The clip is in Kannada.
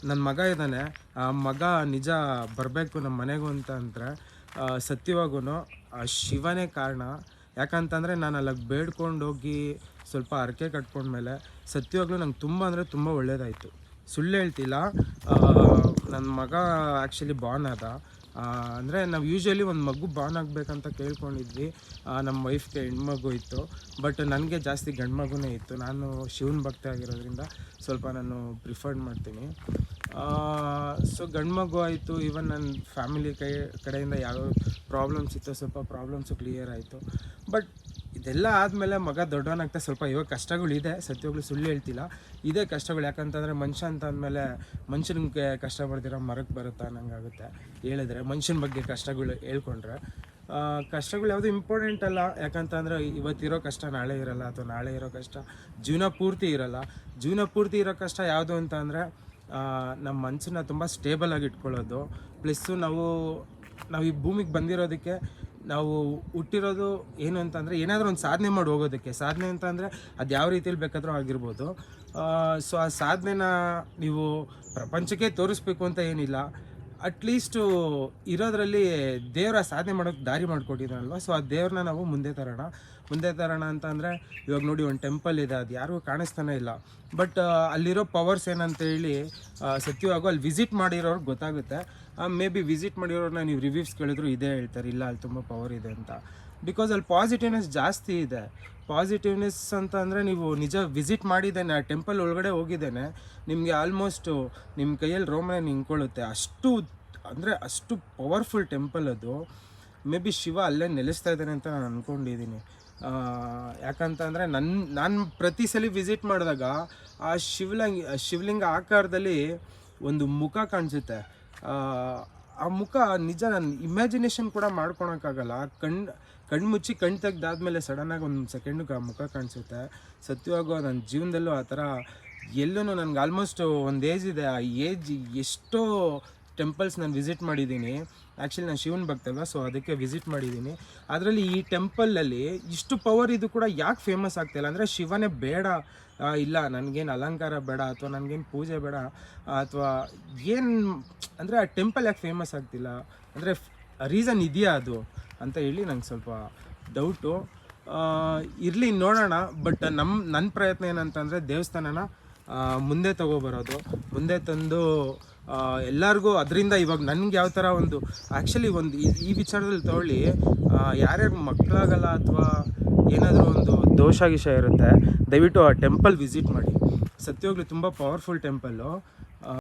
ನನ್ನ ಮಗ ಇದ್ದಾನೆ. ಆ ಮಗ ನಿಜ ಬರಬೇಕು ನಮ್ಮ ಮನೆಗೂ ಅಂತ ಅಂದರೆ ಸತ್ಯವಾಗೂ ಆ ಶಿವನೇ ಕಾರಣ. ಯಾಕಂತಂದರೆ ನಾನು ಅಲ್ಲಿಗೆ ಬೇಡ್ಕೊಂಡೋಗಿ ಸ್ವಲ್ಪ ಹರಕೆ ಕಟ್ಕೊಂಡ್ಮೇಲೆ ಸತ್ಯವಾಗ್ಲೂ ನಂಗೆ ತುಂಬ ಅಂದರೆ ತುಂಬ ಒಳ್ಳೇದಾಯಿತು. ಸುಳ್ಳು ಹೇಳ್ತಿಲ್ಲ. ನನ್ನ ಮಗ ಆ್ಯಕ್ಚುಲಿ ಬಾರ್ನ್ ಆದ. ಅಂದರೆ ನಾವು ಯೂಶ್ವಲಿ ಒಂದು ಮಗು ಬಾರ್ನ್ ಆಗಬೇಕಂತ ಕೇಳ್ಕೊಂಡಿದ್ವಿ. ನಮ್ಮ ವೈಫ್ಗೆ ಹೆಣ್ಮಗು ಇತ್ತು, ಬಟ್ ನನಗೆ ಜಾಸ್ತಿ ಗಂಡು ಮಗುನೇ ಇತ್ತು. ನಾನು ಶಿವನ ಭಕ್ತಿ ಆಗಿರೋದ್ರಿಂದ ಸ್ವಲ್ಪ ನಾನು ಪ್ರಿಫರ್ಡ್ ಮಾಡ್ತೀನಿ. ಸೊ ಗಂಡು ಮಗು ಆಯಿತು. ಈವನ್ ನನ್ನ ಫ್ಯಾಮಿಲಿ ಕಡೆಯಿಂದ ಯಾವ ಪ್ರಾಬ್ಲಮ್ಸ್ ಇತ್ತು, ಸ್ವಲ್ಪ ಪ್ರಾಬ್ಲಮ್ಸು ಕ್ಲಿಯರ್ ಆಯಿತು. ಬಟ್ ಇದೆಲ್ಲ ಆದಮೇಲೆ ಮಗ ದೊಡ್ಡವನಾಗ್ತಾ ಸ್ವಲ್ಪ ಇವಾಗ ಕಷ್ಟಗಳಿದೆ, ಸತ್ಯವಾಗ್ಲೂ ಸುಳ್ಳು ಹೇಳ್ತಿಲ್ಲ, ಇದೇ ಕಷ್ಟಗಳು. ಯಾಕಂತಂದರೆ ಮನುಷ್ಯ ಅಂತ ಅಂದಮೇಲೆ ಮನುಷ್ಯನಿಗೆ ಕಷ್ಟ ಬರ್ದಿರೋ ಮರಕ್ಕೆ ಬರುತ್ತಾ ಅನ್ನಂಗಾಗುತ್ತೆ ಹೇಳಿದ್ರೆ. ಮನುಷ್ಯನ ಬಗ್ಗೆ ಕಷ್ಟಗಳು ಹೇಳ್ಕೊಂಡ್ರೆ ಕಷ್ಟಗಳು ಯಾವುದು ಇಂಪಾರ್ಟೆಂಟ್ ಅಲ್ಲ. ಯಾಕಂತಂದರೆ ಇವತ್ತಿರೋ ಕಷ್ಟ ನಾಳೆ ಇರೋಲ್ಲ, ಅಥವಾ ನಾಳೆ ಇರೋ ಕಷ್ಟ ಜೀವನ ಪೂರ್ತಿ ಇರೋಲ್ಲ. ಜೀವನ ಪೂರ್ತಿ ಇರೋ ಕಷ್ಟ ಯಾವುದು ಅಂತ ಅಂದರೆ ನಮ್ಮ ಮನಸ್ಸನ್ನ ತುಂಬ ಸ್ಟೇಬಲ್ ಆಗಿ ಇಟ್ಕೊಳ್ಳೋದು. ಪ್ಲಸ್ಸು ನಾವು ಈ ಭೂಮಿಗೆ ಬಂದಿರೋದಕ್ಕೆ, ನಾವು ಹುಟ್ಟಿರೋದು ಏನು ಅಂತಂದರೆ ಏನಾದರೂ ಒಂದು ಸಾಧನೆ ಮಾಡಿ ಹೋಗೋದಕ್ಕೆ. ಸಾಧನೆ ಅಂತ ಅಂದರೆ ಅದು ಯಾವ ರೀತಿಯಲ್ಲಿ ಬೇಕಾದರೂ ಆಗಿರ್ಬೋದು. ಸೊ ಆ ಸಾಧನೆನ ನೀವು ಪ್ರಪಂಚಕ್ಕೆ ತೋರಿಸ್ಬೇಕು ಅಂತ ಏನಿಲ್ಲ, ಅಟ್ಲೀಸ್ಟು ಇರೋದ್ರಲ್ಲಿ ದೇವರ ಸಾಧನೆ ಮಾಡೋಕ್ಕೆ ದಾರಿ ಮಾಡಿಕೊಟ್ಟಿದ್ದಾನಲ್ವ. ಸೊ ಆ ದೇವ್ರನ್ನ ನಾವು ಮುಂದೆ ತರೋಣ ಅಂತ ಅಂದರೆ, ಇವಾಗ ನೋಡಿ ಒಂದು ಟೆಂಪಲ್ ಇದೆ, ಅದು ಯಾರಿಗೂ ಕಾಣಿಸ್ತಾನೆ ಇಲ್ಲ. ಬಟ್ ಅಲ್ಲಿರೋ ಪವರ್ಸ್ ಏನಂತ ಹೇಳಿ ಸತ್ಯವಾಗೂ ಅಲ್ಲಿ ವಿಸಿಟ್ ಮಾಡಿರೋರ್ಗೆ ಗೊತ್ತಾಗುತ್ತೆ. ಮೇ ಬಿ ವಿಸಿಟ್ ಮಾಡಿರೋರನ್ನ ನೀವು ರಿವ್ಯೂಸ್ ಕೇಳಿದ್ರು ಇದೇ ಹೇಳ್ತಾರೆ, ಇಲ್ಲ ಅಲ್ಲಿ ತುಂಬ ಪವರ್ ಇದೆ ಅಂತ. ಬಿಕಾಸ್ ಅಲ್ಲಿ ಪಾಸಿಟಿವ್ನೆಸ್ ಜಾಸ್ತಿ ಇದೆ. ಪಾಸಿಟಿವ್ನೆಸ್ ಅಂತ ಅಂದರೆ ನೀವು ನಿಜ ವಿಸಿಟ್ ಮಾಡಿದ್ದೇನೆ, ಆ ಟೆಂಪಲ್ ಒಳಗಡೆ ಹೋಗಿದ್ದೇನೆ, ನಿಮಗೆ ಆಲ್ಮೋಸ್ಟು ನಿಮ್ಮ ಕೈಯಲ್ಲಿ ರೋಮನೆ ನಿಂತ್ಕೊಳ್ಳುತ್ತೆ. ಅಷ್ಟು ಪವರ್ಫುಲ್ ಟೆಂಪಲ್ ಅದು. ಮೇ ಬಿ ಶಿವ ಅಲ್ಲೇ ನೆಲೆಸ್ತಾ ಇದ್ದಾನೆ ಅಂತ ನಾನು ಅಂದ್ಕೊಂಡಿದ್ದೀನಿ. ಯಾಕಂತಂದರೆ ನಾನು ಪ್ರತಿ ಸಲ ವಿಸಿಟ್ ಮಾಡಿದಾಗ ಆ ಶಿವಲಿಂಗ ಆಕಾರದಲ್ಲಿ ಒಂದು ಮುಖ ಕಾಣಿಸುತ್ತೆ. ಆ ಮುಖ ನಿಜ ನಾನು ಇಮ್ಯಾಜಿನೇಷನ್ ಕೂಡ ಮಾಡ್ಕೊಳಕ್ಕಾಗಲ್ಲ. ಕಣ್ಣು ಮುಚ್ಚಿ ಕಣ್ಣು ತೆಗ್ದಾದ್ಮೇಲೆ ಸಡನ್ನಾಗಿ ಒಂದು ಸೆಕೆಂಡಿಗೆ ಆ ಮುಖ ಕಾಣಿಸುತ್ತೆ. ಸತ್ಯವಾಗೂ ನನ್ನ ಜೀವನದಲ್ಲೂ ಆ ಥರ ಎಲ್ಲೂ ನನಗೆ ಆಲ್ಮೋಸ್ಟ್ ಒಂದು ಏಜ್ ಇದೆ. ಆ ಏಜ್ ಎಷ್ಟೋ ಟೆಂಪಲ್ಸ್ ನಾನು ವಿಸಿಟ್ ಮಾಡಿದ್ದೀನಿ. ಆ್ಯಕ್ಚುಲಿ ನಾನು ಶಿವನ ಭಕ್ತಲ್ವ, ಸೊ ಅದಕ್ಕೆ ವಿಸಿಟ್ ಮಾಡಿದ್ದೀನಿ. ಅದರಲ್ಲಿ ಈ ಟೆಂಪಲಲ್ಲಿ ಇಷ್ಟು ಪವರ್ ಇದು ಕೂಡ ಯಾಕೆ ಫೇಮಸ್ ಆಗ್ತಾಯಿಲ್ಲ ಅಂದರೆ, ಶಿವನೇ ಬೇಡ, ಇಲ್ಲ ನನಗೇನು ಅಲಂಕಾರ ಬೇಡ, ಅಥವಾ ನನಗೇನು ಪೂಜೆ ಬೇಡ, ಅಥವಾ ಏನು ಅಂದರೆ ಆ ಟೆಂಪಲ್ ಯಾಕೆ ಫೇಮಸ್ ಆಗ್ತಿಲ್ಲ ಅಂದರೆ ರೀಸನ್ ಇದೆಯಾ ಅದು ಅಂತ ಹೇಳಿ ನಂಗೆ ಸ್ವಲ್ಪ ಡೌಟು. ಇರಲಿ ನೋಡೋಣ. ಬಟ್ ನನ್ನ ಪ್ರಯತ್ನ ಏನಂತಂದರೆ ದೇವಸ್ಥಾನನ ಮುಂದೆ ತೊಗೊಬರೋದು, ಮುಂದೆ ತಂದು ಎಲ್ಲರಿಗೂ ಅದರಿಂದ ಇವಾಗ ನನಗೆ ಯಾವ ಥರ ಒಂದು ಆ್ಯಕ್ಚುಲಿ ಒಂದು ಈ ವಿಚಾರದಲ್ಲಿ ತೊಗೊಳ್ಳಿ, ಯಾರ್ಯಾರು ಮಕ್ಕಳಾಗಲ್ಲ ಅಥವಾ ಏನಾದರೂ ಒಂದು ದೋಷ ಇರುತ್ತೆ, ದಯವಿಟ್ಟು ಆ ಟೆಂಪಲ್ ವಿಸಿಟ್ ಮಾಡಿ. ಸತ್ಯವಾಗ್ಲೂ ತುಂಬ ಪವರ್ಫುಲ್ ಟೆಂಪಲ್ಲು.